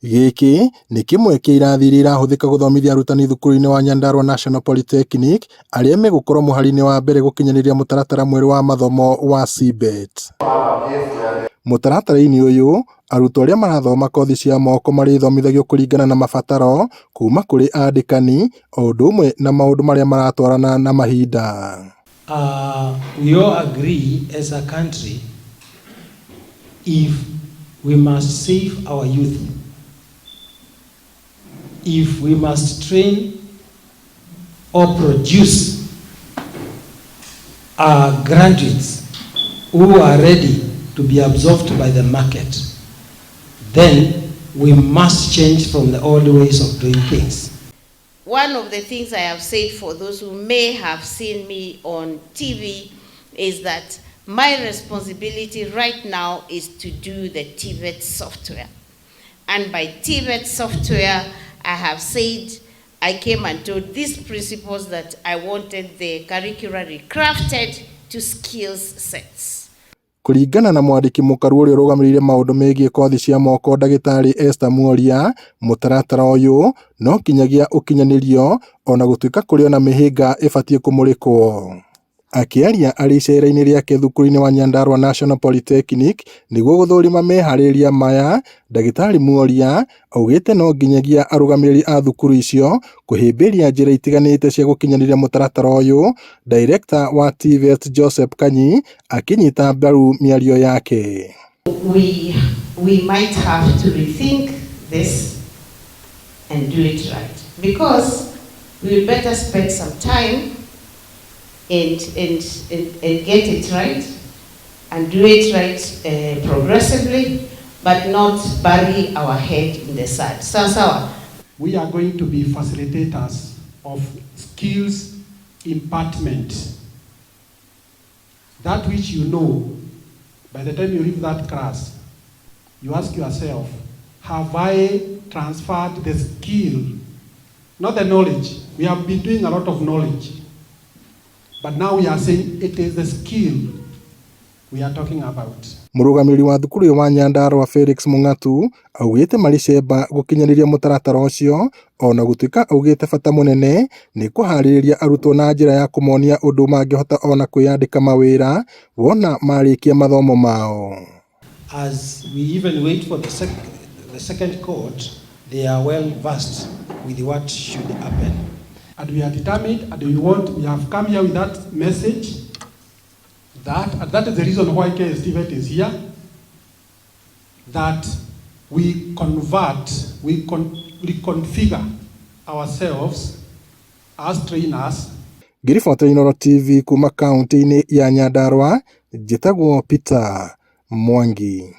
Gĩkĩ nĩ kĩmwe kĩa irathi iria irahũthĩka gũthomithia arutani thukuru-inĩ wa Nyandarua National Polytechnic arĩa megũkorwo mũhari-inĩ wa mbere gũkinyanĩria mũtaratara mwerũ wa mathomo wa CEBET. Mũtaratara-inĩ ũyũ, arutwo arĩa marathoma kothi cia moko marĩthomithagio kũringana na mabataro kuma kũrĩ andĩkani o ũndũ ũmwe na maũndũ marĩa maratwarana na mahinda. We all agree as a country if we must save our youth, if we must train or produce graduates who are ready to be absorbed by the market, then we must change from the old ways of doing things. One of the things I have said, for those who may have seen me on TV, is that my responsibility right now is to do the CEBET software. And by CEBET software, I have said, I came and told these principals that I wanted the curricula recrafted to skills sets. Kũringana na mwandĩki mũkaru ũrĩa ũrũgamĩrĩire maũndũ megiĩ kothi cia moko Ndagĩtarĩ Esther Muoria, mũtaratara ũyũ no kinyagia ũkinyanĩrio ona gũtuĩka kũrĩ ona mĩhĩnga ĩbatiĩ kũmũrĩkwo. Akĩaria arĩ icera-inĩ rĩake thukuru-inĩ wa Nyandarua National Polytechnic nĩguo gũthũrima meharĩrĩria maya, Ndagĩtarĩ Muoria augĩte no nginyagia arũgamĩrĩri a thukuru icio kũhĩmbĩria njĩra itiganĩte cia gũkinyanĩria mũtaratara ũyũ. Director wa CEBET Joseph Kanyi akĩnyita mbaru mĩario yake. We might have to rethink this and do it right, because we better spend some time and get it right and do it right progressively, but not bury our head in the sand. So we are going to be facilitators of skills impartment. That which you know, by the time you leave that class, you ask yourself, have I transferred the skill, not the knowledge? We have been doing a lot of knowledge, but now we are saying it is the skill we are talking about. Mũrũgamĩrĩri wa thukuru wa Nyandarua Felix Mung'atu augĩte maricemba gũkinyanĩria mũtaratara ũcio, ona gũtuĩka augĩte bata mũnene nĩ kũharĩrĩria arutwo na njĩra ya kũmonia ũndũ mangĩhota ona kwĩyandĩka mawĩra wona marĩkia mathomo mao. As we even wait for the second cohort, they are well versed with what should happen. And we are determined, and we have come here with that message, that is the reason why CEBET is here, that we reconfigure ourselves as trainers. Ngirifoto Inooro TV kuma kaunti-inĩ ya Nyandarua, njĩtagwo Peter Mwangi.